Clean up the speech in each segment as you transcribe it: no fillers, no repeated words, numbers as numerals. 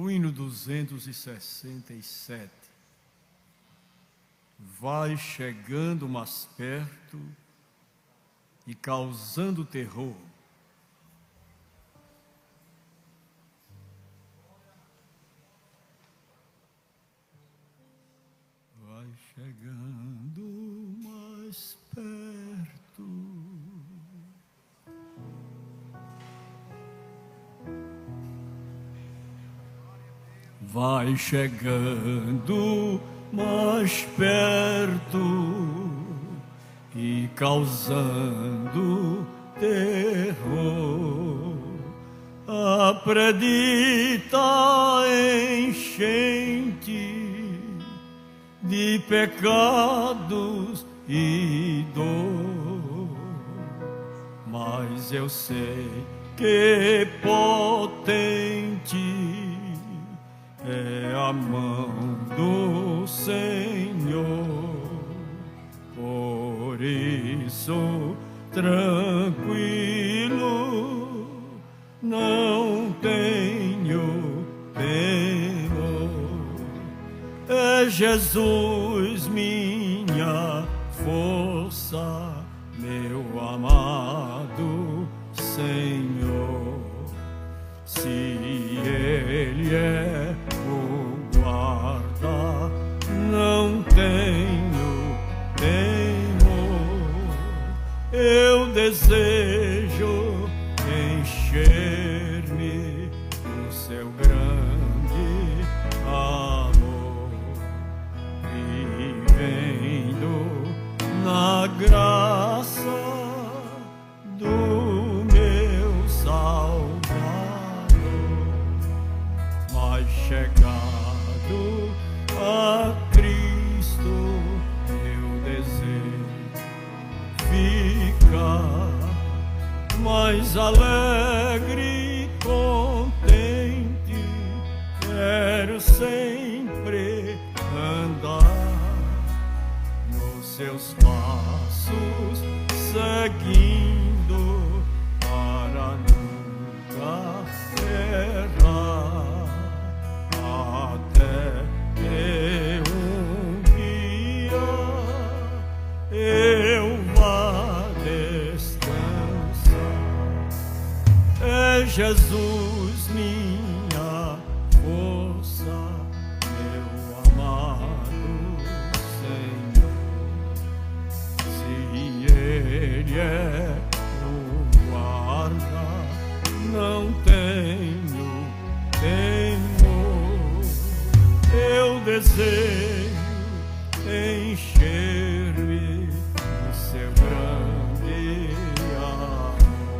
O hino 267. Vai chegando mais perto e causando terror. Vai chegando mais perto. Vai chegando mais perto e causando terror. Acredita enchente de pecados e dor, mas eu sei que potente é a mão do Senhor. Por isso, tranquilo, não tenho temor. É Jesus minha força, meu amado Senhor. Se Ele é o guarda, não tenho temor. Eu desejo encher-me do seu grande amor, vivendo na graça do meu Salvador. Mas chegado a Cristo, eu desejo ficar mais alegre e contente. Quero sempre andar nos seus passos, seguindo para nunca errar. Até que um dia eu vá descansar. É Jesus minha força, meu amado Senhor. Se Ele é o guarda, não tenho temor. Eu desejo encher-me do seu grande amor,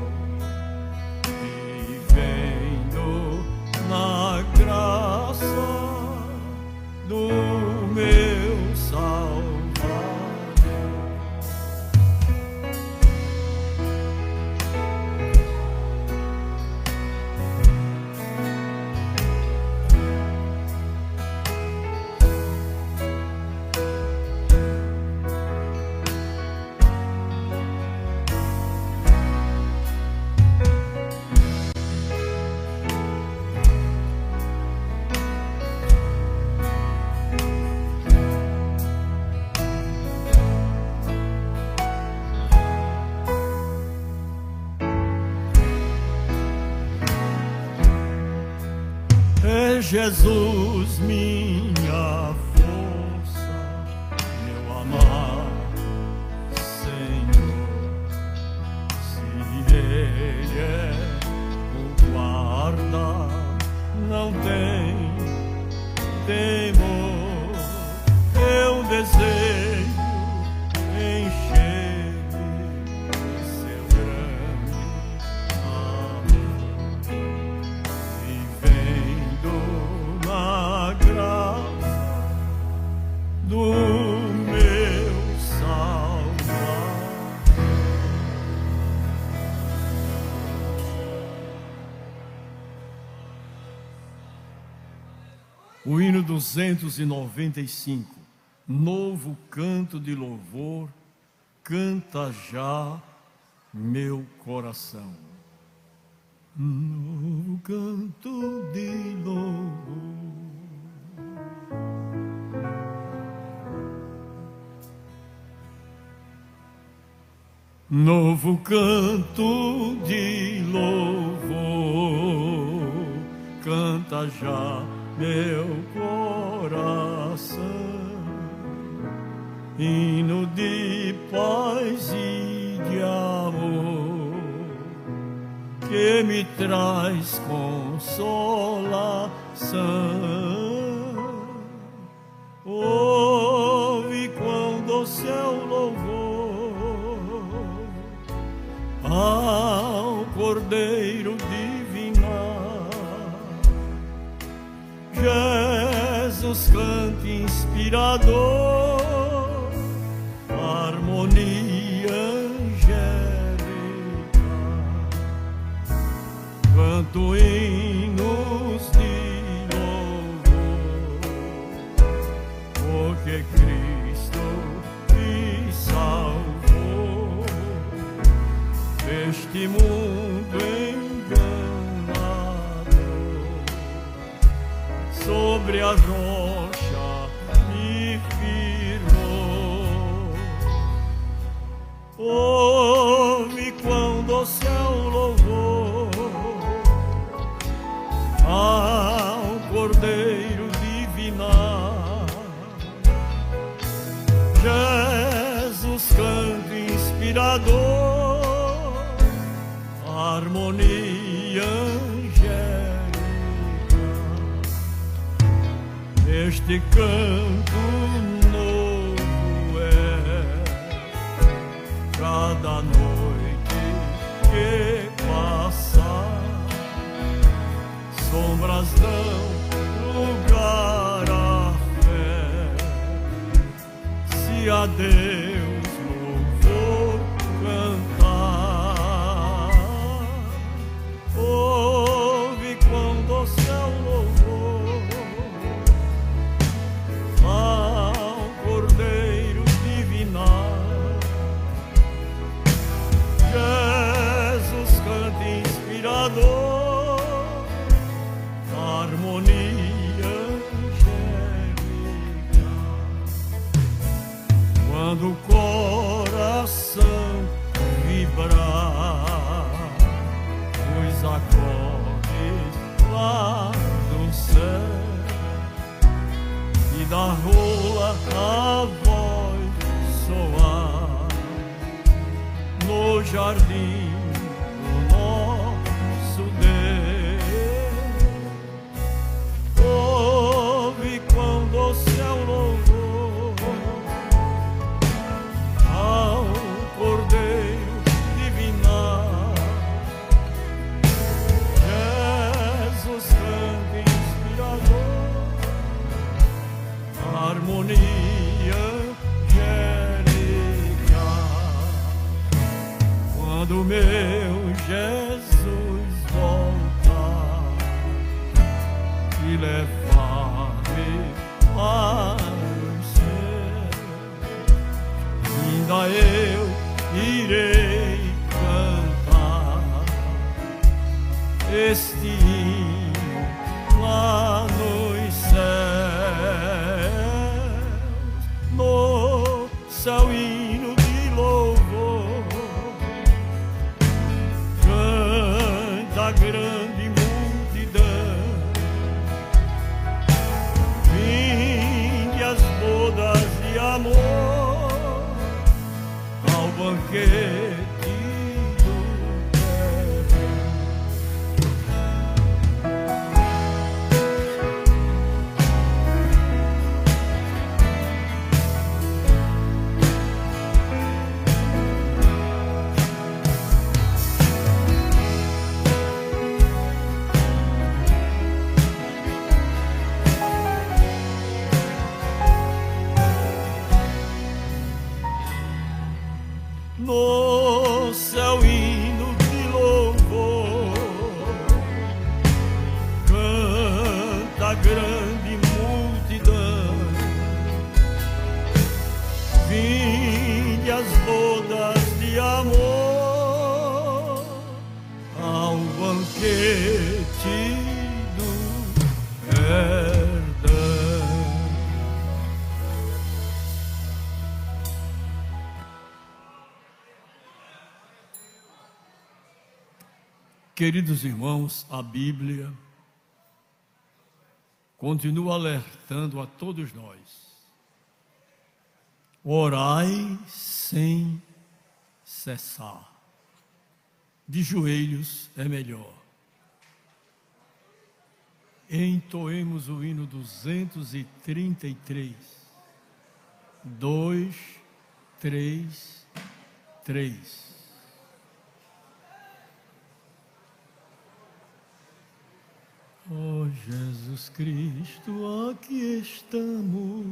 vivendo na graça do meu Salvador. É Jesus minha força, meu amado Senhor. Se Ele é o guarda, não tem temor. Eu desejo encher-me do seu grande amor, vivendo na graça do meu Salvador. O hino 295, novo canto de louvor, canta já meu coração. novo canto de louvor. Novo canto de louvor, canta já meu coração, hino de paz e de amor, que me traz consolação. Ouve quão doce é o louvor ao Cordeiro divinar. Jesus cante inspirador, harmonia angélica, canto hinos de louvor, porque Cristo me salvou deste mundo enganado. Sobre a rocha me firmou. Ouve quão doce é o louvor ao Cordeiro divinar. Jesus canto inspirador, harmonia angélica, este canto novo é cada noite que passa. Sombras dão lugar à fé, se a Deus louvor cantar. Ouve quão doce é o louvor ao Cordeiro divinar. Jesus cante inspirador, harmonia angélica, quando o coração vibrar os acordes lá do céu e da rola a voz soar no jardim do nosso Deus. Ouve quão doce é o louvor ao Cordeiro divinar. Jesus canta inspirador, harmonia angélica, quando meu Jesus voltar e levar-me para os céus, ainda eu irei cantar este hino lá nos céus. No céu hino de louvor, canta a grande multidão, vinde as bodas de amor ao banquete do perdão. No céu hino de louvor, canta a grande multidão, vinde as bodas de amor ao banquete Queridos irmãos, a Bíblia continua alertando a todos nós: orai sem cessar. De joelhos é melhor. Entoemos o hino 233. 2, 3, 3. Ó Jesus Cristo, aqui estamos,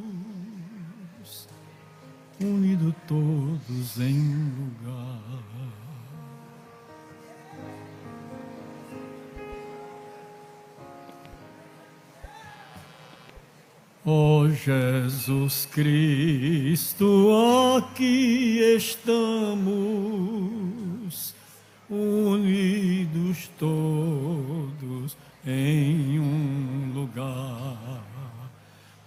unidos todos em um lugar. Ó Jesus Cristo, aqui estamos, unidos todos em um lugar.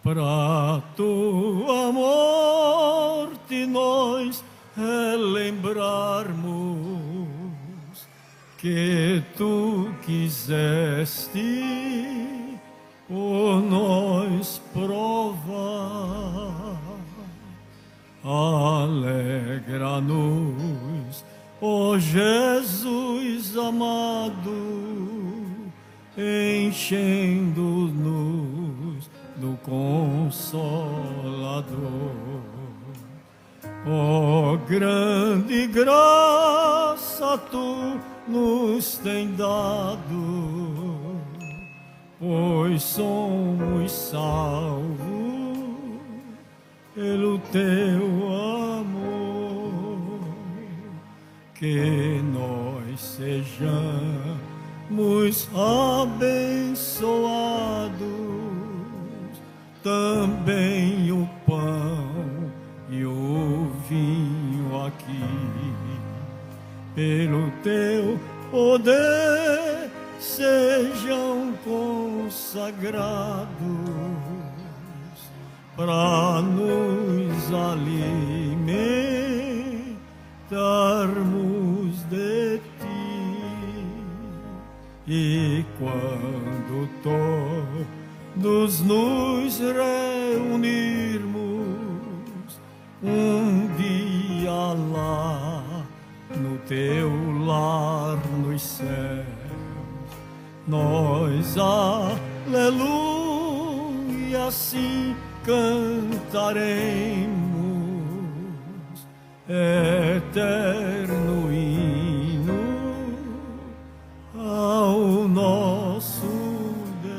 Pra tua morte nós relembrarmos que tu quiseste por nós provar. Alegra-nos, ó Jesus amado, enchendo-nos do Consolador. Ó grande graça tu nos tem dado, pois somos salvos pelo teu amor. Que nós sejamos abençoados, também o pão e o vinho aqui, pelo teu poder sejam consagrados, para nos alimentarmos de ti. E quando todos nos reunirmos um dia lá no teu lar nos céus, nós, aleluia, assim cantaremos eterno hino ao nosso Deus.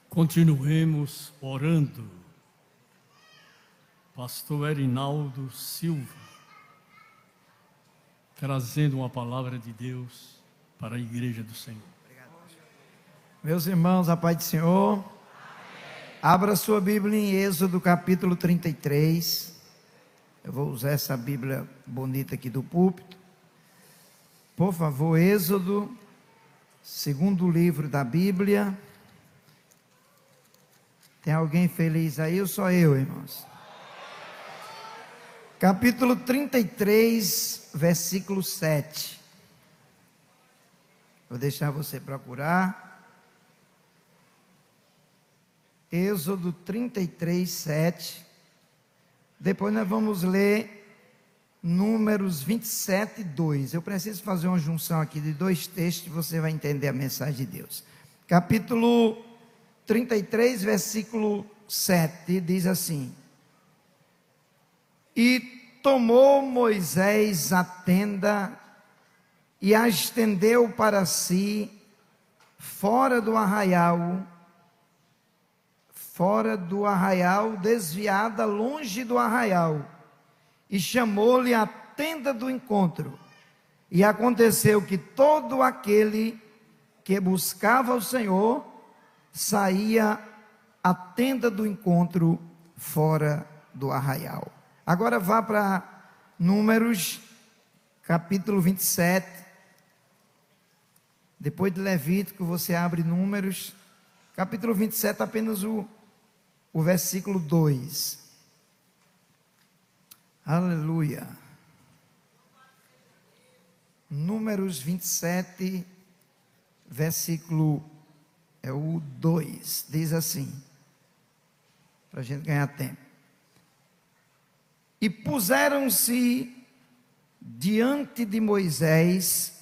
Continuemos orando. Pastor Erinaldo Silva, trazendo uma palavra de Deus para a igreja do Senhor. Meus irmãos, a paz do Senhor. Amém. Abra sua Bíblia em Êxodo capítulo 33. Eu vou usar essa Bíblia bonita aqui do púlpito. Por favor, Êxodo, segundo livro da Bíblia. Tem alguém feliz aí ou só eu, irmãos? Capítulo 33, versículo 7. Vou deixar você procurar. Êxodo 33, 7. Depois nós vamos ler Números 27, 2. Eu preciso fazer uma junção aqui de dois textos e você vai entender a mensagem de Deus. Capítulo 33, versículo 7, diz assim: E tomou Moisés a tenda e a estendeu para si fora do arraial, desviada longe do arraial, e chamou-lhe a tenda do encontro. E aconteceu que todo aquele que buscava o Senhor saía à tenda do encontro fora do arraial. Agora vá para Números capítulo 27. Depois de Levítico, você abre Números, capítulo 27, apenas o versículo 2. Aleluia. Números 27, versículo o 2, diz assim, para a gente ganhar tempo. E puseram-se diante de Moisés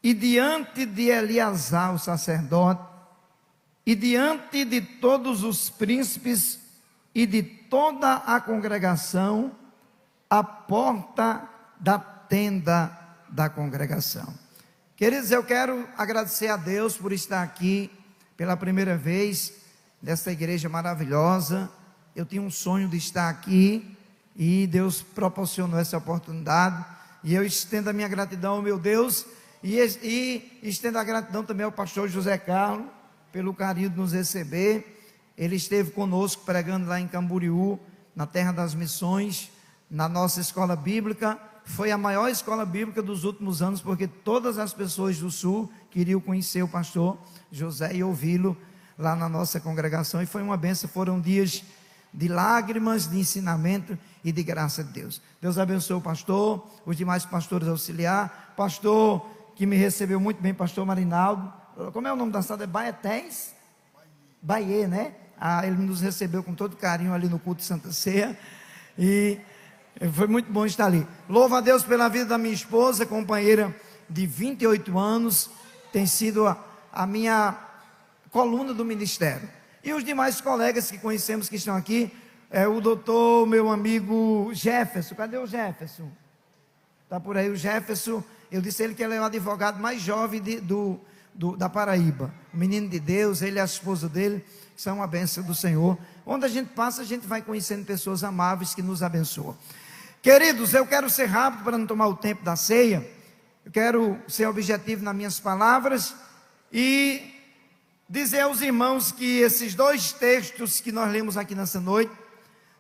e diante de Eleazar, o sacerdote, e diante de todos os príncipes e de toda a congregação, à porta da tenda da congregação. Queridos, eu quero agradecer a Deus por estar aqui pela primeira vez nessa igreja maravilhosa. Eu tinha um sonho de estar aqui e Deus proporcionou essa oportunidade, e eu estendo a minha gratidão ao meu Deus e estendo a gratidão também ao pastor José Carlos pelo carinho de nos receber. Ele esteve conosco pregando lá em Camboriú, na terra das missões, na nossa escola bíblica. Foi a maior escola bíblica dos últimos anos, porque todas as pessoas do sul queriam conhecer o pastor José e ouvi-lo lá na nossa congregação, e foi uma bênção. Foram dias de lágrimas, de ensinamento e de graça de Deus. Deus abençoe o pastor, os demais pastores auxiliar, pastor que me recebeu muito bem, pastor Marinaldo. Como é o nome da cidade? É Baetés? Bahia, né? Ele nos recebeu com todo carinho ali no culto de Santa Ceia, e foi muito bom estar ali. Louvo a Deus pela vida da minha esposa, companheira de 28 anos, tem sido a minha coluna do ministério. E os demais colegas que conhecemos que estão aqui, o doutor, meu amigo Jefferson. Cadê o Jefferson? Está por aí o Jefferson. Eu disse a ele que ele é o advogado mais jovem da Paraíba. O menino de Deus, ele e a esposa dele, são uma bênção do Senhor. Onde a gente passa, a gente vai conhecendo pessoas amáveis que nos abençoam. Queridos, eu quero ser rápido para não tomar o tempo da ceia. Eu quero ser objetivo nas minhas palavras e dizer aos irmãos que esses dois textos que nós lemos aqui nessa noite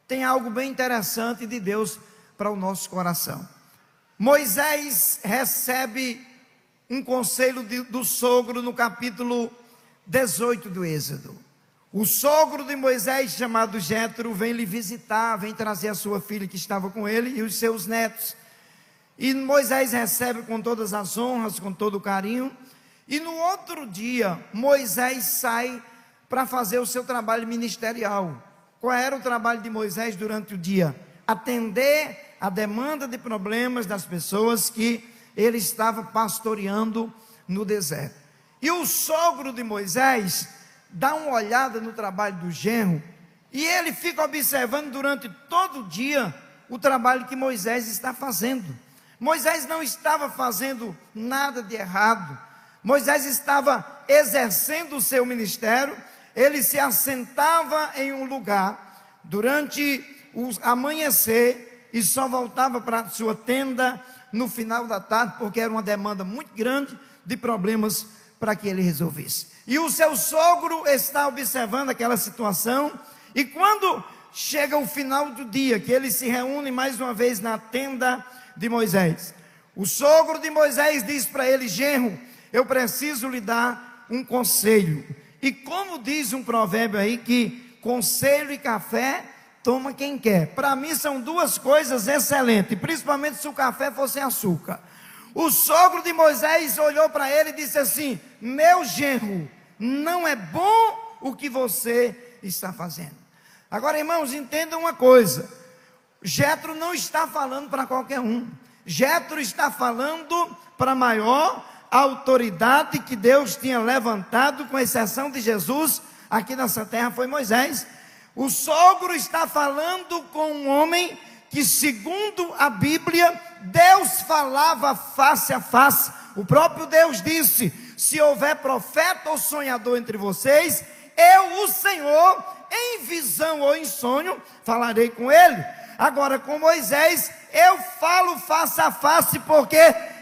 tem algo bem interessante de Deus para o nosso coração. Moisés recebe um conselho do sogro no capítulo 18 do Êxodo. O sogro de Moisés, chamado Jétro, vem lhe visitar, vem trazer a sua filha que estava com ele e os seus netos. E Moisés recebe com todas as honras, com todo o carinho. E no outro dia, Moisés sai para fazer o seu trabalho ministerial. Qual era o trabalho de Moisés durante o dia? Atender a demanda de problemas das pessoas que ele estava pastoreando no deserto. E o sogro de Moisés dá uma olhada no trabalho do genro, e ele fica observando durante todo o dia o trabalho que Moisés está fazendo. Moisés não estava fazendo nada de errado. Moisés estava exercendo o seu ministério. Ele se assentava em um lugar durante o amanhecer e só voltava para a sua tenda no final da tarde, porque era uma demanda muito grande de problemas para que ele resolvesse. E o seu sogro está observando aquela situação, e quando chega o final do dia, que eles se reúnem mais uma vez na tenda de Moisés, o sogro de Moisés diz para ele: genro, eu preciso lhe dar um conselho. E como diz um provérbio aí, que conselho e café toma quem quer. Para mim são duas coisas excelentes, principalmente se o café fosse açúcar. O sogro de Moisés olhou para ele e disse assim: meu genro, não é bom o que você está fazendo. Agora, irmãos, entendam uma coisa: Jétro não está falando para qualquer um. Jétro está falando para a maior autoridade que Deus tinha levantado, com exceção de Jesus, aqui nessa terra, foi Moisés. O sogro está falando com um homem que, segundo a Bíblia, Deus falava face a face. O próprio Deus disse: se houver profeta ou sonhador entre vocês, eu, o Senhor, em visão ou em sonho, falarei com ele. Agora, com Moisés, eu falo face a face, porque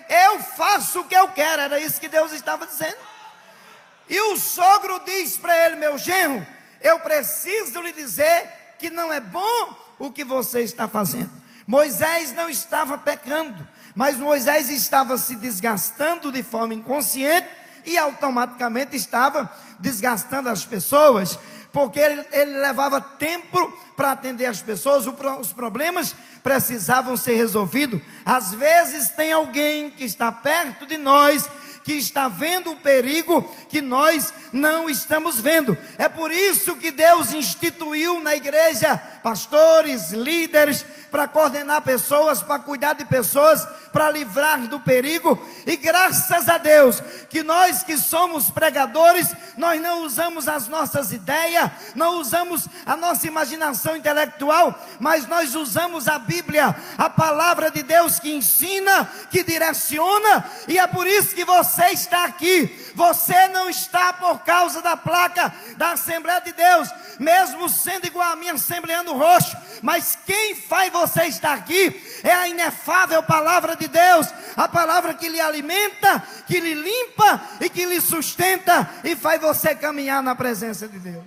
eu faço o que eu quero. Era isso que Deus estava dizendo. E o sogro diz para ele: meu genro, eu preciso lhe dizer que não é bom o que você está fazendo. Moisés não estava pecando, mas Moisés estava se desgastando de forma inconsciente e automaticamente estava desgastando as pessoas, porque ele levava tempo para atender as pessoas, os problemas precisavam ser resolvidos. Às vezes tem alguém que está perto de nós, que está vendo o perigo que nós não estamos vendo. É por isso que Deus instituiu na igreja pastores, líderes, para coordenar pessoas, para cuidar de pessoas, para livrar do perigo. E graças a Deus, que nós que somos pregadores, nós não usamos as nossas ideias, não usamos a nossa imaginação intelectual, mas nós usamos a Bíblia, a palavra de Deus que ensina, que direciona, e é por isso que você está aqui. Você não está por causa da placa da Assembleia de Deus, mesmo sendo igual a minha Assembleando Roxo, mas quem faz você estar aqui é a inefável palavra de Deus, a palavra que lhe alimenta, que lhe limpa e que lhe sustenta e faz você caminhar na presença de Deus.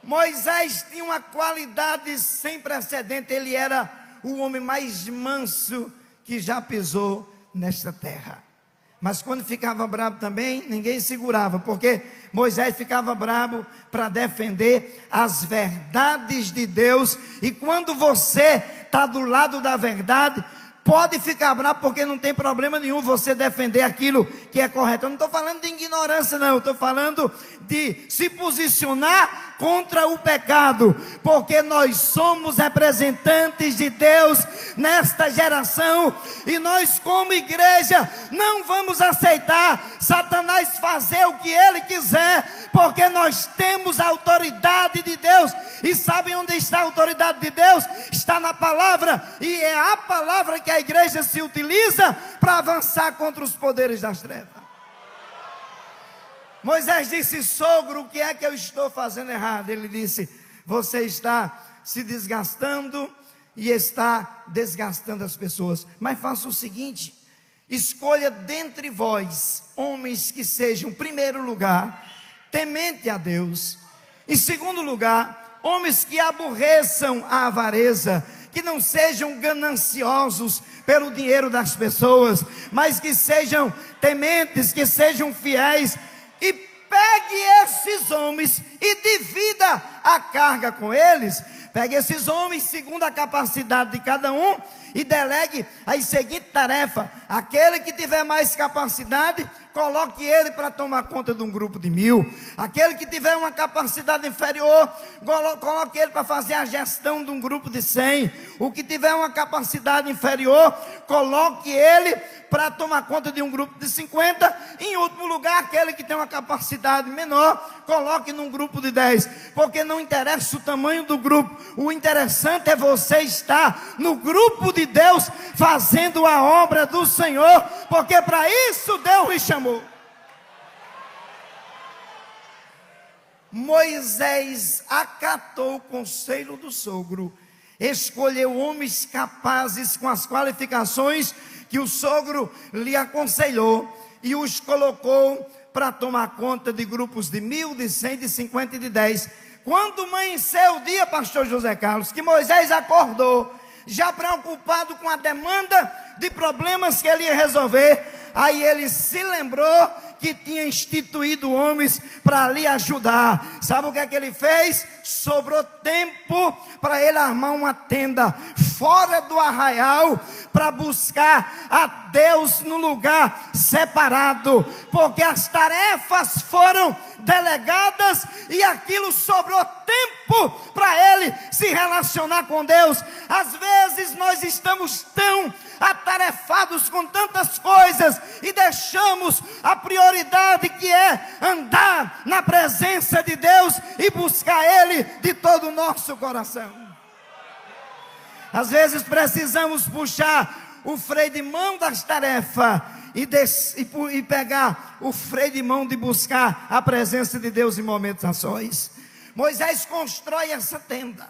Moisés tinha uma qualidade sem precedente, ele era o homem mais manso que já pisou nesta terra. Mas quando ficava bravo também, ninguém segurava, porque Moisés ficava bravo para defender as verdades de Deus. E quando você está do lado da verdade, pode ficar bravo, porque não tem problema nenhum você defender aquilo que é correto. Eu não estou falando de ignorância, não, eu estou falando de se posicionar contra o pecado, porque nós somos representantes de Deus nesta geração, e nós como igreja não vamos aceitar Satanás fazer o que ele quiser, porque nós temos a autoridade de Deus. E sabem onde está a autoridade de Deus? Está na palavra, e é a palavra que a igreja se utiliza para avançar contra os poderes das trevas. Moisés disse: sogro, o que é que eu estou fazendo errado? Ele disse: você está se desgastando e está desgastando as pessoas. Mas faça o seguinte: escolha dentre vós homens que sejam, em primeiro lugar, temente a Deus. Em segundo lugar, homens que aborreçam a avareza, que não sejam gananciosos pelo dinheiro das pessoas, mas que sejam tementes, que sejam fiéis. E pegue esses homens e divida a carga com eles. Pegue esses homens segundo a capacidade de cada um e delegue a seguinte tarefa: aquele que tiver mais capacidade, coloque ele para tomar conta de um grupo de 1000. Aquele que tiver uma capacidade inferior, coloque ele para fazer a gestão de um grupo de 100. O que tiver uma capacidade inferior, coloque ele para tomar conta de um grupo de 50. Em último lugar, aquele que tem uma capacidade menor, coloque num grupo de 10. Porque não interessa o tamanho do grupo, o interessante é você estar no grupo de Deus, fazendo a obra do Senhor, porque para isso Deus lhe chamou. Moisés acatou o conselho do sogro, escolheu homens capazes com as qualificações que o sogro lhe aconselhou, e os colocou para tomar conta de grupos de 1000, de 100, de 50 e de 10. Quando amanheceu o dia, pastor José Carlos, que Moisés acordou, já preocupado com a demanda de problemas que ele ia resolver, aí ele se lembrou que tinha instituído homens para lhe ajudar. Sabe o que é que ele fez? Sobrou tempo para ele armar uma tenda fora do arraial, para buscar a Deus no lugar separado, porque as tarefas foram delegadas e aquilo sobrou tempo para ele se relacionar com Deus. Às vezes nós estamos tão atarefados com tantas coisas e deixamos a prioridade, que é andar na presença de Deus e buscar Ele de todo o nosso coração. Às vezes precisamos puxar o freio de mão das tarefas e pegar o freio de mão de buscar a presença de Deus em momentos a sós. Moisés constrói essa tenda,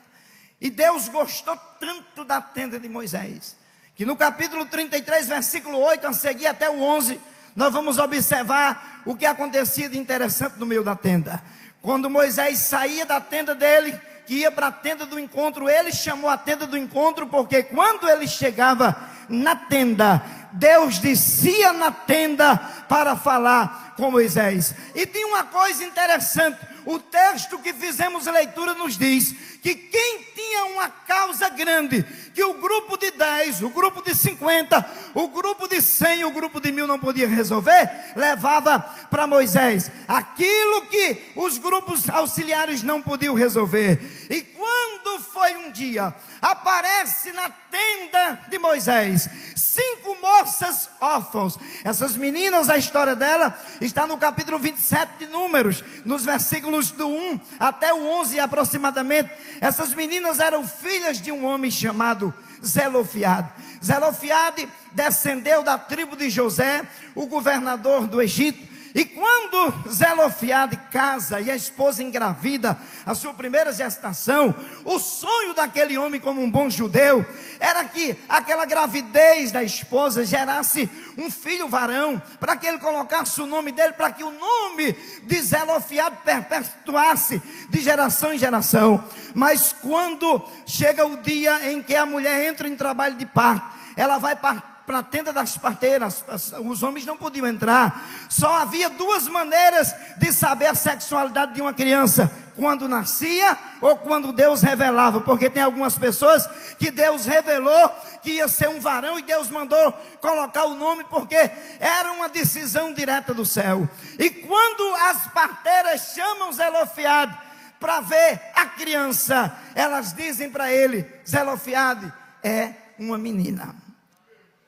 e Deus gostou tanto da tenda de Moisés, que no capítulo 33, versículo 8 a seguir até o 11, nós vamos observar o que acontecia de interessante no meio da tenda. Quando Moisés saía da tenda dele, que ia para a tenda do encontro. Ele chamou a tenda do encontro porque quando ele chegava na tenda, Deus descia na tenda para falar com Moisés. E tem uma coisa interessante, o texto que fizemos leitura nos diz que quem tinha uma causa grande, que o grupo de 10, o grupo de 50, o grupo de 100, o grupo de 1000 não podia resolver, levava para Moisés aquilo que os grupos auxiliares não podiam resolver. E quando foi um dia, aparece na tenda de Moisés 5 moças órfãos. Essas meninas, a história dela está no capítulo 27 de Números, nos versículos do 1 até o 11 aproximadamente. Essas meninas eram filhas de um homem chamado Zelofiade. Zelofiade descendeu da tribo de José, o governador do Egito. E quando Zelofiade casa e a esposa engravida, a sua primeira gestação, o sonho daquele homem, como um bom judeu, era que aquela gravidez da esposa gerasse um filho varão, para que ele colocasse o nome dele, para que o nome de Zelofiade perpetuasse de geração em geração. Mas quando chega o dia em que a mulher entra em trabalho de parto, ela vai para a tenda das parteiras, os homens não podiam entrar. Só havia 2 maneiras de saber a sexualidade de uma criança: quando nascia ou quando Deus revelava. Porque tem algumas pessoas que Deus revelou que ia ser um varão e Deus mandou colocar o nome, porque era uma decisão direta do céu. E quando as parteiras chamam Zelofiade para ver a criança, elas dizem para ele: Zelofiade é uma menina.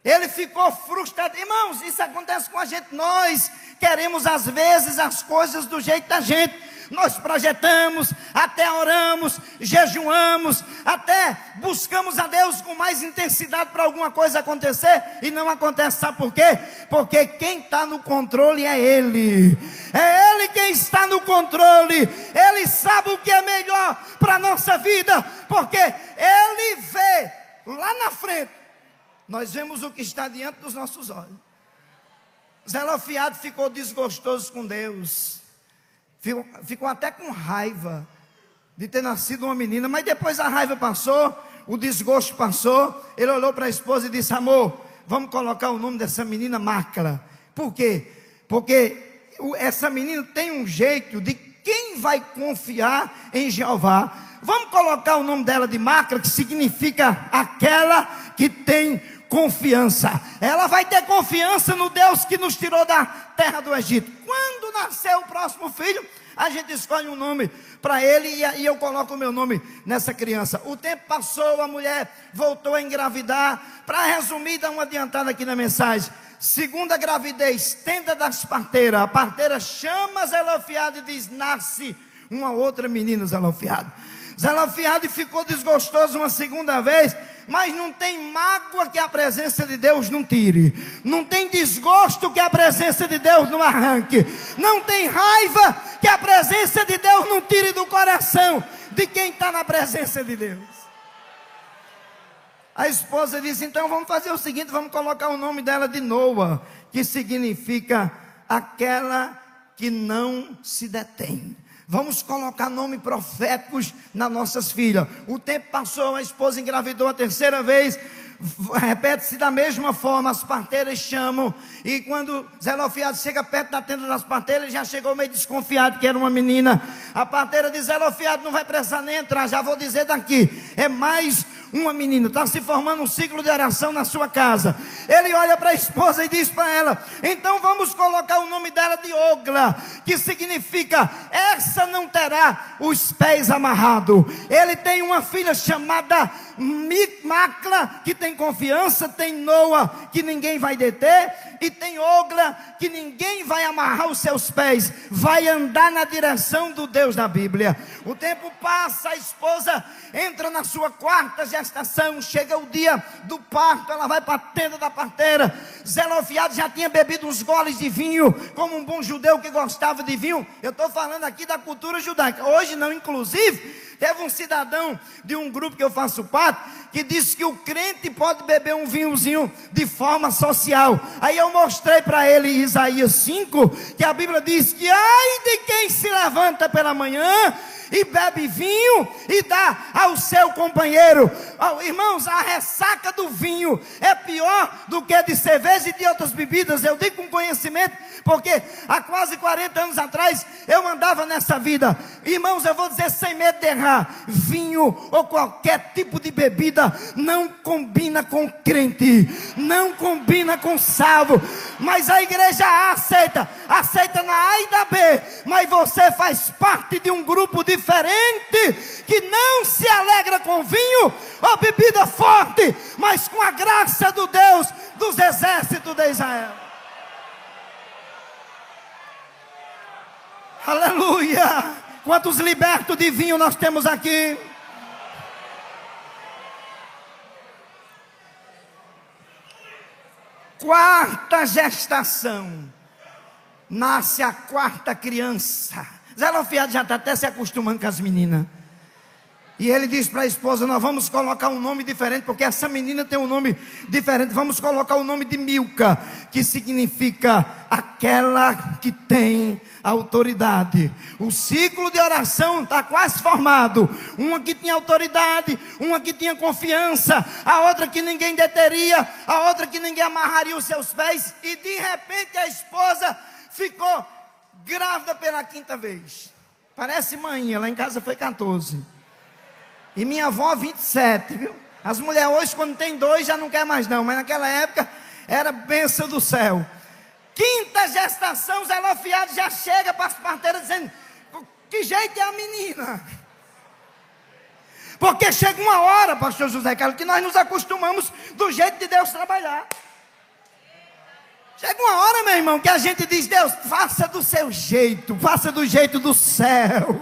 Ele ficou frustrado. Irmãos, isso acontece com a gente. Nós queremos às vezes as coisas do jeito da gente. Nós projetamos, até oramos, jejuamos, até buscamos a Deus com mais intensidade para alguma coisa acontecer, e não acontece. Sabe por quê? Porque quem está no controle é Ele. É Ele quem está no controle. Ele sabe o que é melhor para a nossa vida, porque Ele vê lá na frente. Nós vemos o que está diante dos nossos olhos. Zelofiade ficou desgostoso com Deus. Ficou até com raiva de ter nascido uma menina. Mas depois a raiva passou, o desgosto passou. Ele olhou para a esposa e disse: amor, vamos colocar o nome dessa menina Macla. Por quê? Porque essa menina tem um jeito de quem vai confiar em Jeová. Vamos colocar o nome dela de Macla, que significa aquela que tem confiança. Ela vai ter confiança no Deus que nos tirou da terra do Egito. Quando nascer o próximo filho, a gente escolhe um nome para ele, e eu coloco o meu nome nessa criança. O tempo passou, a mulher voltou a engravidar. Para resumir, dar uma adiantada aqui na mensagem: segunda gravidez, tenda das parteiras. A parteira chama Zelofiade e diz: nasce uma outra menina, Zelofiade. Zelofiade ficou desgostoso uma segunda vez, mas não tem mágoa que a presença de Deus não tire. Não tem desgosto que a presença de Deus não arranque. Não tem raiva que a presença de Deus não tire do coração de quem está na presença de Deus. A esposa disse: então vamos fazer o seguinte, vamos colocar o nome dela de Noa, que significa aquela que não se detém. Vamos colocar nomes proféticos nas nossas filhas. O tempo passou, a esposa engravidou a terceira vez. Repete-se da mesma forma, as parteiras chamam. E quando Zelofiade chega perto da tenda das parteiras, ele já chegou meio desconfiado que era uma menina. A parteira diz: Zelofiade não vai precisar nem entrar, já vou dizer daqui, é mais uma menina. Está se formando um ciclo de oração na sua casa. Ele olha para a esposa e diz para ela: então vamos colocar o nome dela de Ogla, que significa essa não terá os pés amarrados. Ele tem uma filha chamada Macla, que tem confiança. Tem Noa, que ninguém vai deter. E tem Ogla, que ninguém vai amarrar os seus pés. Vai andar na direção do Deus da Bíblia. O tempo passa, a esposa entra na sua quarta gestação. Chega o dia do parto, ela vai para a tenda da parteira. Zelofiade já tinha bebido uns goles de vinho, como um bom judeu que gostava de vinho. Eu estou falando aqui da cultura judaica. Hoje não, inclusive, teve um cidadão de um grupo que eu faço parte, que diz que o crente pode beber um vinhozinho de forma social. Aí eu mostrei para ele em Isaías 5, que a Bíblia diz que ai de quem se levanta pela manhã e bebe vinho e dá ao seu companheiro. Oh, irmãos, a ressaca do vinho é pior do que de cerveja e de outras bebidas. Eu digo com conhecimento, porque há quase 40 anos atrás eu andava nessa vida. Irmãos, eu vou dizer sem medo de errar: vinho ou qualquer tipo de bebida não combina com crente, não combina com salvo. Mas a igreja A aceita na A e na B, mas você faz parte de um grupo diferente, que não se alegra com vinho ou bebida forte, mas com a graça do Deus dos exércitos de Israel. Aleluia! Quantos libertos de vinho nós temos aqui? Quarta gestação, nasce a quarta criança. Zelofehad já está até se acostumando com as meninas. E ele diz para a esposa: nós vamos colocar um nome diferente, porque essa menina tem um nome diferente. Vamos colocar o nome de Milca, que significa aquela que tem autoridade. O ciclo de oração está quase formado. Uma que tinha autoridade, uma que tinha confiança, a outra que ninguém deteria, a outra que ninguém amarraria os seus pés. E de repente a esposa ficou grávida pela quinta vez. Parece manhã, lá em casa foi 14. E minha avó 27, viu? As mulheres hoje, quando tem 2, já não quer mais não. Mas naquela época era bênção do céu. Quinta gestação, Zelofehad já chega para as parteiras dizendo: que jeito é a menina? Porque chega uma hora, pastor José Carlos, que nós nos acostumamos do jeito de Deus trabalhar. Chega uma hora, meu irmão, que a gente diz: Deus, faça do seu jeito, faça do jeito do céu,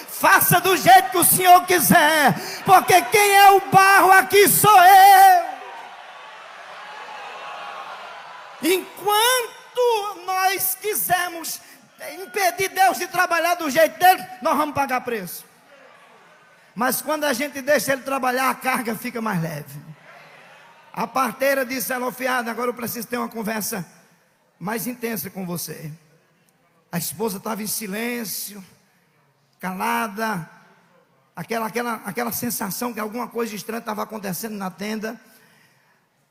faça do jeito que o Senhor quiser, porque quem é o barro aqui sou eu. Enquanto nós quisermos impedir Deus de trabalhar do jeito dele, nós vamos pagar preço. Mas quando a gente deixa ele trabalhar, a carga fica mais leve. A parteira disse: Zelofehad, agora eu preciso ter uma conversa mais intensa com você. A esposa estava em silêncio, calada, aquela sensação que alguma coisa estranha estava acontecendo na tenda.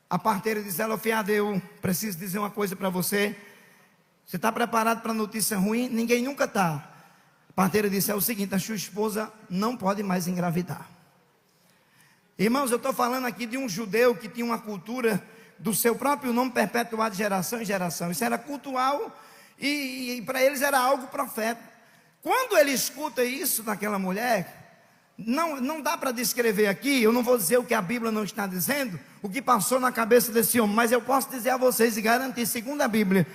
A parteira disse: Zelofehad, eu preciso dizer uma coisa para você. Você está preparado para notícia ruim? Ninguém nunca está. A parteira disse: é o seguinte, a sua esposa não pode mais engravidar. Irmãos, eu estou falando aqui de um judeu que tinha uma cultura do seu próprio nome perpetuado de geração em geração. Isso era cultural e para eles era algo profético. Quando ele escuta isso daquela mulher, não dá para descrever aqui. Eu não vou dizer o que a Bíblia não está dizendo, o que passou na cabeça desse homem, mas eu posso dizer a vocês e garantir, segundo a Bíblia,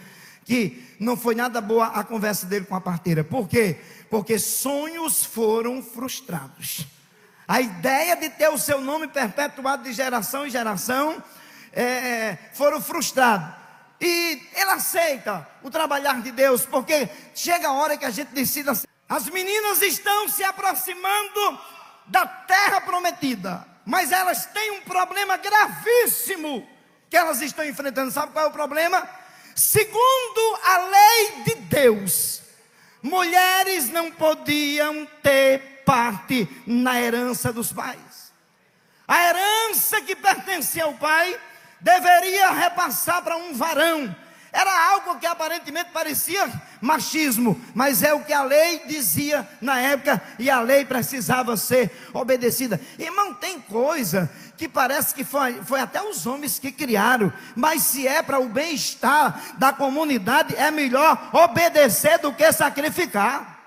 que não foi nada boa a conversa dele com a parteira. Por quê? Porque sonhos foram frustrados. A ideia de ter o seu nome perpetuado de geração em geração foram frustrados. E ele aceita o trabalhar de Deus, porque chega a hora que a gente decida. As meninas estão se aproximando da terra prometida, mas elas têm um problema gravíssimo que elas estão enfrentando. Sabe qual é o problema? Segundo a lei de Deus, mulheres não podiam ter parte na herança dos pais. A herança que pertencia ao pai deveria repassar para um varão. Era algo que aparentemente parecia machismo, mas é o que a lei dizia na época, e a lei precisava ser obedecida. Irmão, tem coisa que parece que foi até os homens que criaram, mas se é para o bem-estar da comunidade, é melhor obedecer do que sacrificar.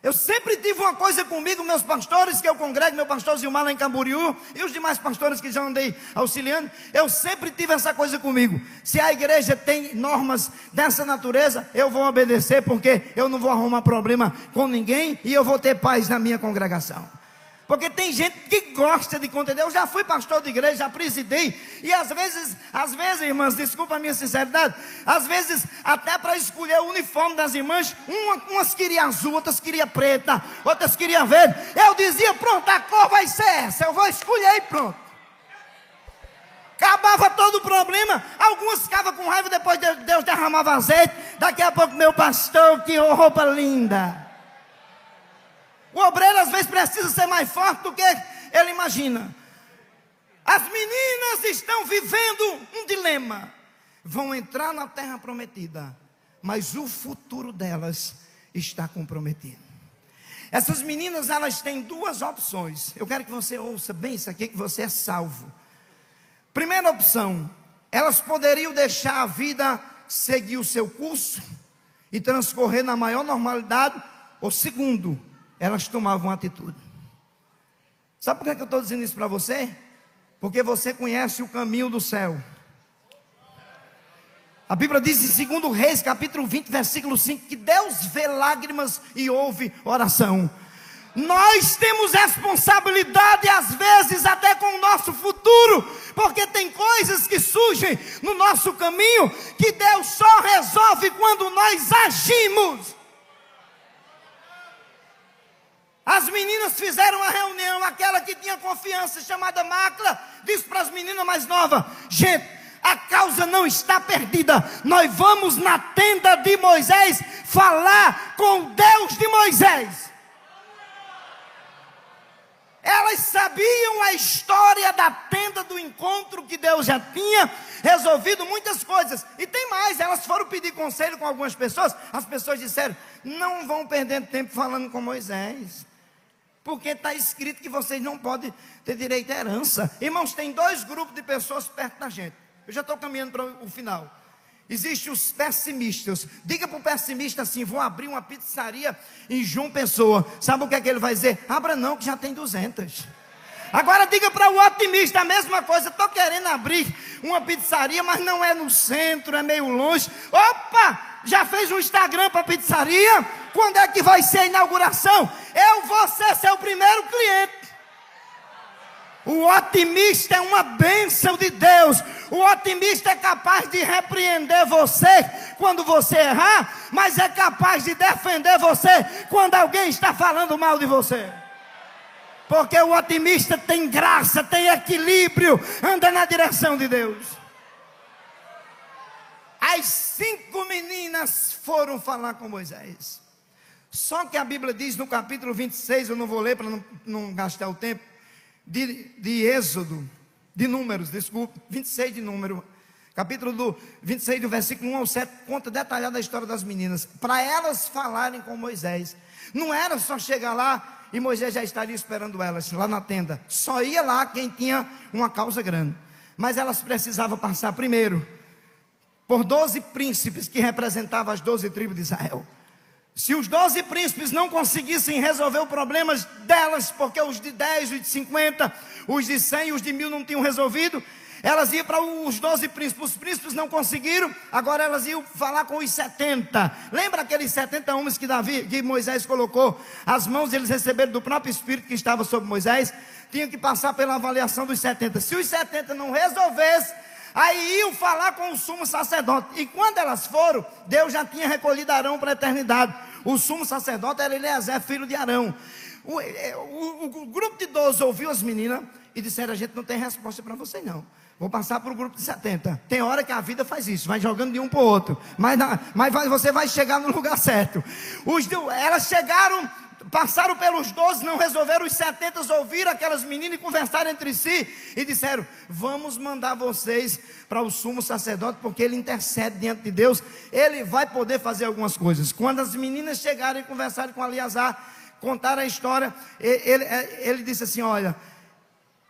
Eu sempre tive uma coisa comigo, meus pastores que eu congrego, meu pastor Zilmar lá em Camboriú, e os demais pastores que já andei auxiliando, eu sempre tive essa coisa comigo. Se a igreja tem normas dessa natureza, eu vou obedecer, porque eu não vou arrumar problema com ninguém, e eu vou ter paz na minha congregação. Porque tem gente que gosta de contender. Eu já fui pastor de igreja, já presidei. E às vezes, irmãs, desculpa a minha sinceridade, às vezes, até para escolher o uniforme das irmãs, umas queriam azul, outras queriam preta, outras queriam verde. Eu dizia, pronto, a cor vai ser essa, eu vou escolher e pronto. Acabava todo o problema. Algumas ficavam com raiva, depois Deus derramava azeite. Daqui a pouco, meu pastor, que roupa linda. O obreiro às vezes precisa ser mais forte do que ele imagina. As meninas estão vivendo um dilema. Vão entrar na terra prometida, mas o futuro delas está comprometido. Essas meninas, elas têm duas opções. Eu quero que você ouça bem isso aqui, que você é salvo. Primeira opção, elas poderiam deixar a vida seguir o seu curso e transcorrer na maior normalidade. Ou segundo, elas tomavam atitude. Sabe por que eu estou dizendo isso para você? Porque você conhece o caminho do céu. A Bíblia diz em 2 Reis, capítulo 20, versículo 5, que Deus vê lágrimas e ouve oração. Nós temos responsabilidade, às vezes, até com o nosso futuro, porque tem coisas que surgem no nosso caminho, que Deus só resolve quando nós agimos. As meninas fizeram uma reunião, aquela que tinha confiança, chamada Macla, disse para as meninas mais novas: gente, a causa não está perdida, nós vamos na tenda de Moisés falar com o Deus de Moisés. Elas sabiam a história da tenda do encontro, que Deus já tinha resolvido muitas coisas. E tem mais, elas foram pedir conselho com algumas pessoas. As pessoas disseram: não vão perder tempo falando com Moisés, porque está escrito que vocês não podem ter direito à herança. Irmãos, tem dois grupos de pessoas perto da gente. Eu já estou caminhando para o final. Existem os pessimistas. Diga para o pessimista assim: vou abrir uma pizzaria em João Pessoa. Sabe o que é que ele vai dizer? Abra não, que já tem 200. Agora diga para o otimista a mesma coisa: estou querendo abrir uma pizzaria, mas não é no centro, é meio longe. Opa, já fez um Instagram para a pizzaria? Quando é que vai ser a inauguração? Eu vou ser seu primeiro cliente. O otimista é uma bênção de Deus. O otimista é capaz de repreender você quando você errar, mas é capaz de defender você quando alguém está falando mal de você. Porque o otimista tem graça, tem equilíbrio, anda na direção de Deus. As 5 meninas foram falar com Moisés. Só que a Bíblia diz no capítulo 26, eu não vou ler para não gastar o tempo, de Êxodo, de Números, desculpe, 26 de Número, capítulo do 26, do versículo 1 ao 7, conta detalhada a história das meninas, para elas falarem com Moisés. Não era só chegar lá e Moisés já estaria esperando elas, lá na tenda. Só ia lá quem tinha uma causa grande. Mas elas precisavam passar primeiro por 12 príncipes que representavam as 12 tribos de Israel. Se os 12 príncipes não conseguissem resolver os problemas delas, porque os de 10, os de 50, os de 100 e os de 1000 não tinham resolvido, elas iam para os 12 príncipes. Os príncipes não conseguiram, agora elas iam falar com os 70. Lembra aqueles 70 homens que Moisés colocou as mãos, eles receberam do próprio Espírito que estava sobre Moisés? Tinham que passar pela avaliação dos 70. Se os 70 não resolvessem, aí iam falar com o sumo sacerdote. E quando elas foram, Deus já tinha recolhido Arão para a eternidade. O sumo sacerdote era Eliezer, filho de Arão. O grupo de 12 ouviu as meninas e disseram: a gente não tem resposta para vocês não, vou passar para o grupo de 70. Tem hora que a vida faz isso, vai jogando de um para o outro, mas você vai chegar no lugar certo. Elas chegaram, passaram pelos 12, não resolveram. Os 70 ouviram aquelas meninas e conversaram entre si e disseram: vamos mandar vocês para o sumo sacerdote, porque ele intercede diante de Deus, ele vai poder fazer algumas coisas. Quando as meninas chegaram e conversaram com Eleazar, contaram a história, ele disse assim: olha,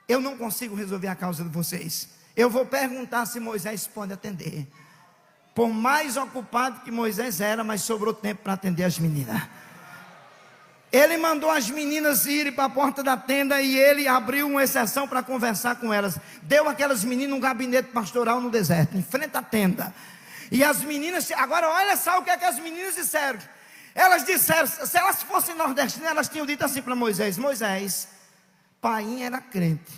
eu não consigo resolver a causa de vocês, eu vou perguntar se Moisés pode atender. Por mais ocupado que Moisés era, mas sobrou tempo para atender as meninas. Ele mandou as meninas irem para a porta da tenda e ele abriu uma exceção para conversar com elas. Deu aquelas meninas um gabinete pastoral no deserto, em frente à tenda. E as meninas, agora olha só o que é que as meninas disseram. Elas disseram, se elas fossem nordestinas, elas tinham dito assim para Moisés: Moisés, Painho era crente.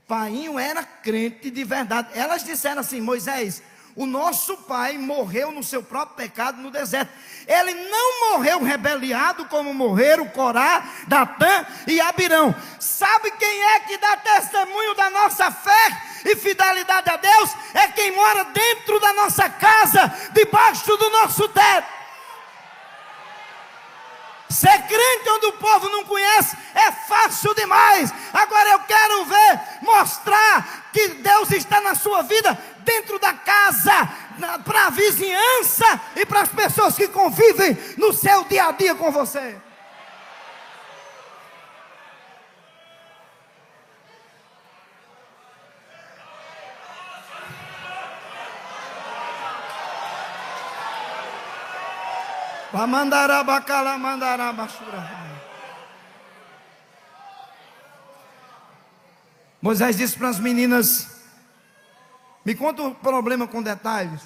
Painho era crente de verdade. Elas disseram assim: Moisés, o nosso pai morreu no seu próprio pecado no deserto. Ele não morreu rebeliado como morreram Corá, Datã e Abirão. Sabe quem é que dá testemunho da nossa fé e fidelidade a Deus? É quem mora dentro da nossa casa, debaixo do nosso teto. Ser crente onde o povo não conhece é fácil demais. Agora eu quero ver, mostrar que Deus está na sua vida, dentro da casa, para a vizinhança e para as pessoas que convivem no seu dia a dia com você. Moisés disse para as meninas: me conta um problema com detalhes.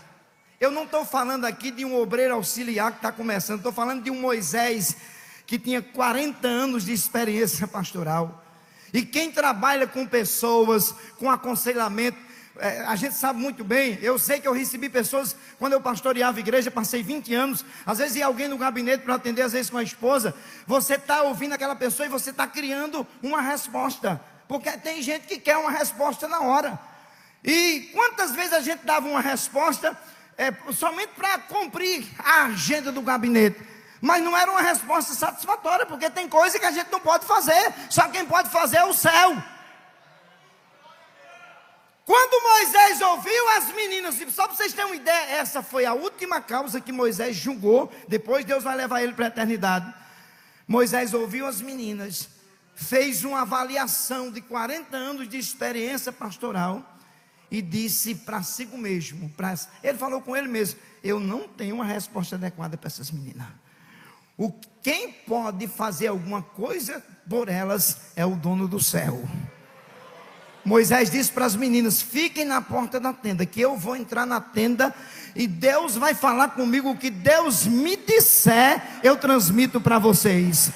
Eu não estou falando aqui de um obreiro auxiliar que está começando. Estou falando de um Moisés que tinha 40 anos de experiência pastoral. E quem trabalha com pessoas, com aconselhamento, a gente sabe muito bem. Eu sei que eu recebi pessoas, quando eu pastoreava a igreja, passei 20 anos, às vezes ia alguém no gabinete para atender, às vezes com a esposa. Você está ouvindo aquela pessoa e você está criando uma resposta, porque tem gente que quer uma resposta na hora. E quantas vezes a gente dava uma resposta somente para cumprir a agenda do gabinete, mas não era uma resposta satisfatória, porque tem coisa que a gente não pode fazer, só quem pode fazer é o céu. Quando Moisés ouviu as meninas, só para vocês terem uma ideia, essa foi a última causa que Moisés julgou, depois Deus vai levar ele para a eternidade. Moisés ouviu as meninas, fez uma avaliação de 40 anos de experiência pastoral e disse para si mesmo, ele falou com ele mesmo: eu não tenho uma resposta adequada para essas meninas. Quem pode fazer alguma coisa por elas é o dono do céu. Moisés disse para as meninas: fiquem na porta da tenda, que eu vou entrar na tenda e Deus vai falar comigo. O que Deus me disser, eu transmito para vocês.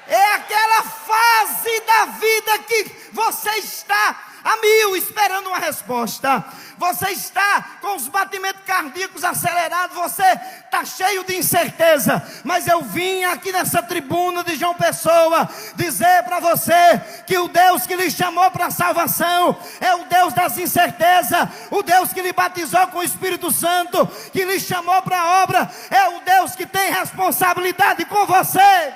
É aquela fase da vida que você está a mil, esperando uma resposta. Você está com os batimentos cardíacos acelerados, você está cheio de incerteza. Mas eu vim aqui nessa tribuna de João Pessoa dizer para você que o Deus que lhe chamou para a salvação é o Deus das incertezas. O Deus que lhe batizou com o Espírito Santo, que lhe chamou para a obra, é o Deus que tem responsabilidade com você.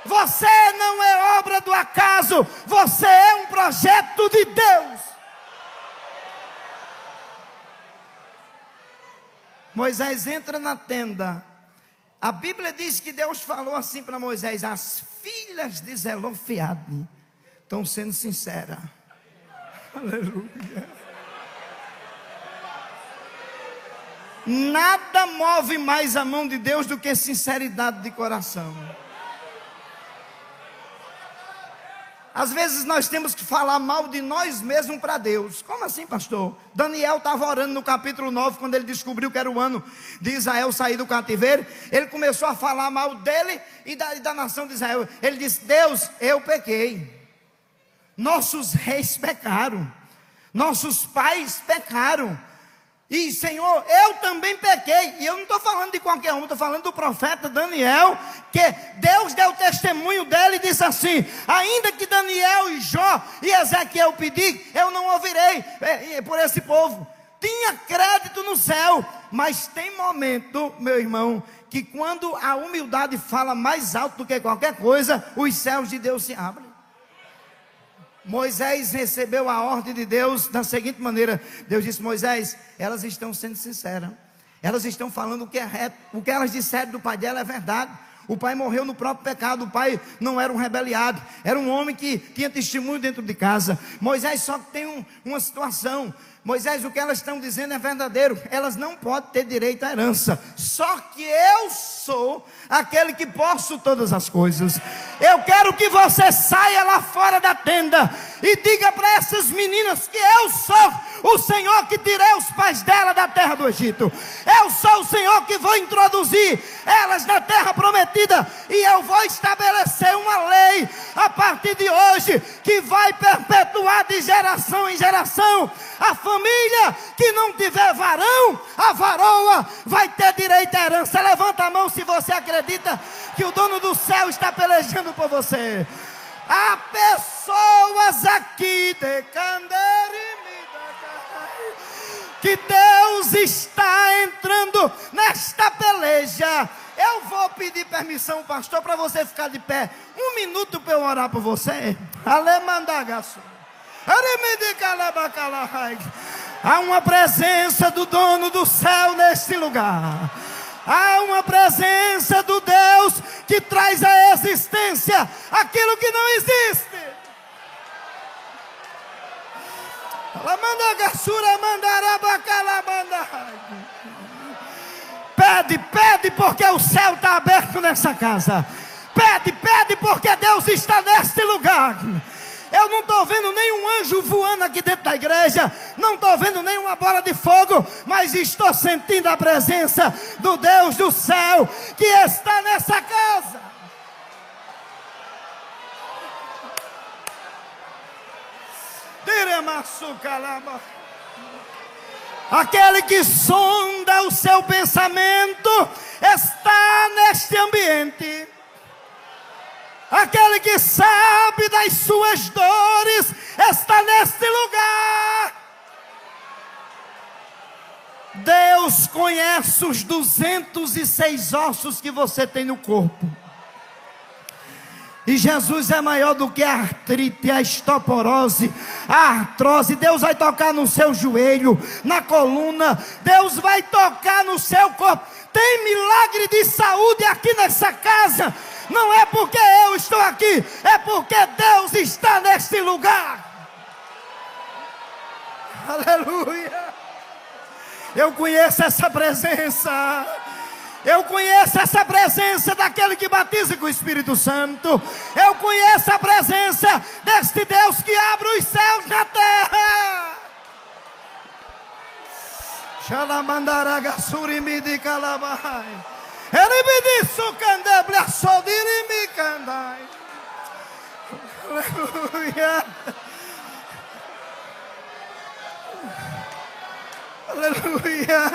Você não é obra do acaso, você é um projeto de Deus. Moisés entra na tenda. A Bíblia diz que Deus falou assim para Moisés: as filhas de Zelofeade estão sendo sinceras. Aleluia. Nada move mais a mão de Deus do que sinceridade de coração. Às vezes nós temos que falar mal de nós mesmos para Deus. Como assim, pastor? Daniel estava orando no capítulo 9, quando ele descobriu que era o ano de Israel sair do cativeiro. Ele começou a falar mal dele e da nação de Israel. Ele disse: Deus, eu pequei. Nossos reis pecaram. Nossos pais pecaram. E Senhor, eu também pequei. E eu não estou falando de qualquer um, estou falando do profeta Daniel, que Deus deu testemunho dele e disse assim: ainda que Daniel e Jó e Ezequiel pedir, eu não ouvirei por esse povo. Tinha crédito no céu. Mas tem momento, meu irmão, que quando a humildade fala mais alto do que qualquer coisa, os céus de Deus se abrem. Moisés recebeu a ordem de Deus da seguinte maneira. Deus disse: Moisés, elas estão sendo sinceras, elas estão falando o que é reto, o que elas disseram do pai dela é verdade. O pai morreu no próprio pecado, o pai não era um rebeliado, era um homem que tinha testemunho dentro de casa. Moisés só tem uma situação. Moisés, o que elas estão dizendo é verdadeiro, elas não podem ter direito à herança, só que eu sou aquele que posso todas as coisas. Eu quero que você saia lá fora da tenda e diga para essas meninas que eu sou o Senhor que tirei os pais dela da terra do Egito. Eu sou o Senhor que vou introduzir elas na terra prometida, e eu vou estabelecer uma lei a partir de hoje, que vai perpetuar de geração em geração. A família que não tiver varão, a varoa vai ter direito à herança. Levanta a mão se você acredita que o dono do céu está pelejando por você. Há pessoas aqui de que Deus está entrando nesta peleja. Eu vou pedir permissão, pastor, para você ficar de pé 1 minuto para eu orar por você. Há uma presença do dono do céu neste lugar. Há uma presença do Deus que traz à existência aquilo que não existe. Pede porque o céu está aberto nessa casa. Pede porque Deus está neste lugar. Eu não estou vendo nenhum anjo voando aqui dentro da igreja, não estou vendo nenhuma bola de fogo, mas estou sentindo a presença do Deus do céu que está nessa casa. Aquele que sonda o seu pensamento está neste ambiente. Aquele que sabe das suas dores está neste lugar. Deus conhece os 206 ossos que você tem no corpo. E Jesus é maior do que a artrite, a osteoporose, a artrose. Deus vai tocar no seu joelho, na coluna. Deus vai tocar no seu corpo. Tem milagre de saúde aqui nessa casa. Não é porque eu estou aqui, é porque Deus está neste lugar. Aleluia. Eu conheço essa presença. Eu conheço essa presença daquele que batiza com o Espírito Santo. Eu conheço a presença deste Deus que abre os céus na terra. Xalamandaragasurimi calabahai. Ele me disse o candebra sodirimi candai. Aleluia. Aleluia.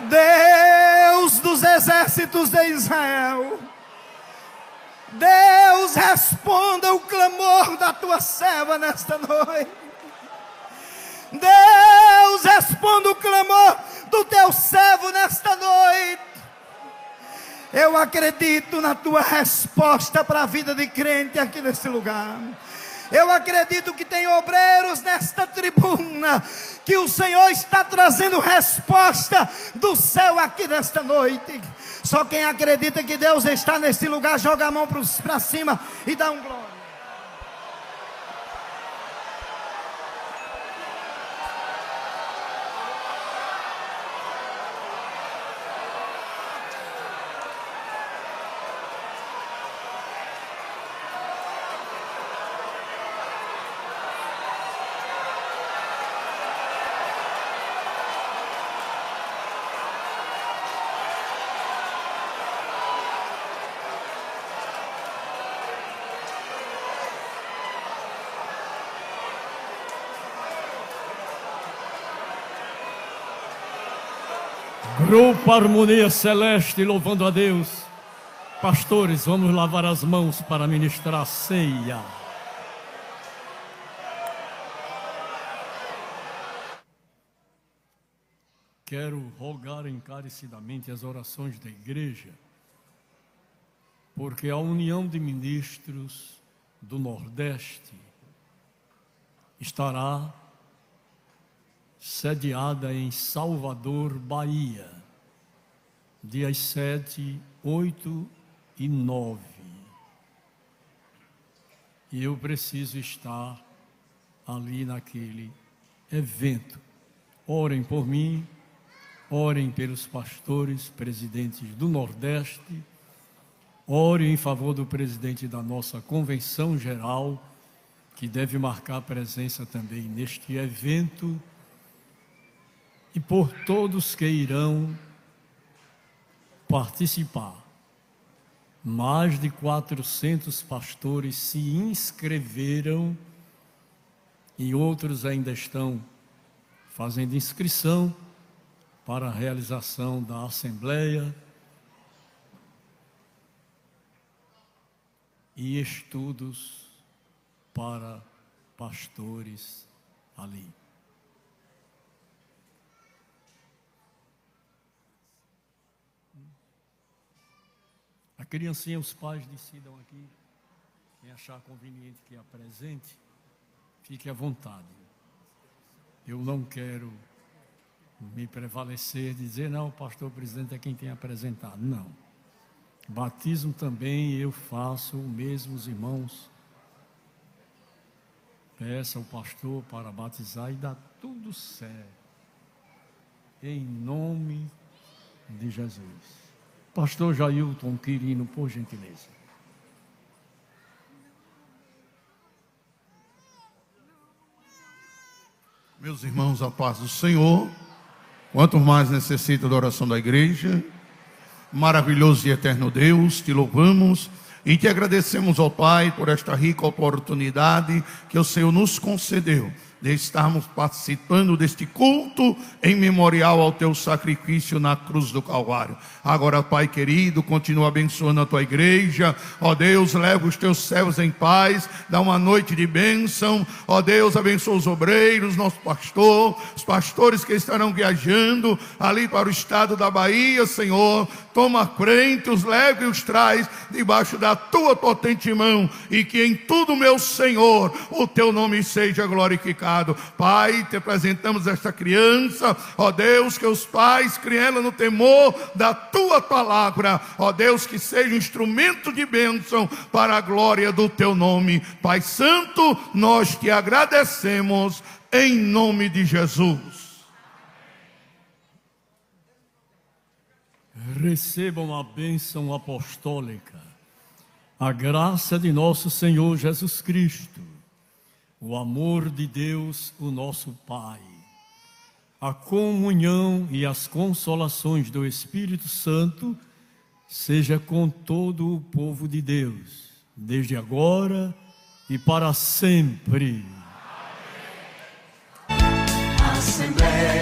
Deus dos exércitos de Israel, Deus, responda o clamor da tua serva nesta noite. Deus, responda o clamor do teu servo nesta noite. Eu acredito na tua resposta para a vida de crente aqui nesse lugar. Eu acredito que tem obreiros nesta tribuna, que o Senhor está trazendo resposta do céu aqui nesta noite. Só quem acredita que Deus está nesse lugar, joga a mão para cima e dá um glória. Grupo Harmonia Celeste, louvando a Deus. Pastores, vamos lavar as mãos para ministrar a ceia. Quero rogar encarecidamente as orações da igreja, porque a União de Ministros do Nordeste estará sediada em Salvador, Bahia, dias 7, 8 e 9. E eu preciso estar ali naquele evento. Orem por mim, orem pelos pastores, presidentes do Nordeste, orem em favor do presidente da nossa convenção geral, que deve marcar presença também neste evento, e por todos que irão participar. mais de 400 pastores se inscreveram e outros ainda estão fazendo inscrição para a realização da Assembleia e estudos para pastores ali. A criancinha, os pais decidam aqui, quem achar conveniente que apresente, fique à vontade. Eu não quero me prevalecer de dizer, não, o pastor presidente é quem tem apresentado. Não. Batismo também eu faço o mesmo, os irmãos. Peça ao pastor para batizar e dá tudo certo. Em nome de Jesus. Pastor Jailton Quirino, por gentileza. Meus irmãos, a paz do Senhor. Quanto mais necessita da oração da igreja, maravilhoso e eterno Deus, te louvamos e te agradecemos, ó Pai, por esta rica oportunidade que o Senhor nos concedeu de estarmos participando deste culto em memorial ao teu sacrifício na cruz do Calvário. Agora, Pai querido, continua abençoando a tua igreja. Ó Deus, leva os teus servos em paz, dá uma noite de bênção. Ó Deus, abençoa os obreiros, nosso pastor, os pastores que estarão viajando ali para o estado da Bahia, Senhor. Toma frente, os leve e os traz debaixo da tua potente mão, e que em tudo, meu Senhor, o teu nome seja glorificado. Pai, te apresentamos esta criança, ó Deus, que os pais criem ela no temor da tua palavra, ó Deus, que seja um instrumento de bênção para a glória do teu nome. Pai Santo, nós te agradecemos em nome de Jesus. Recebam a bênção apostólica, a graça de nosso Senhor Jesus Cristo, o amor de Deus, o nosso Pai, a comunhão e as consolações do Espírito Santo, seja com todo o povo de Deus, desde agora e para sempre. Assembleia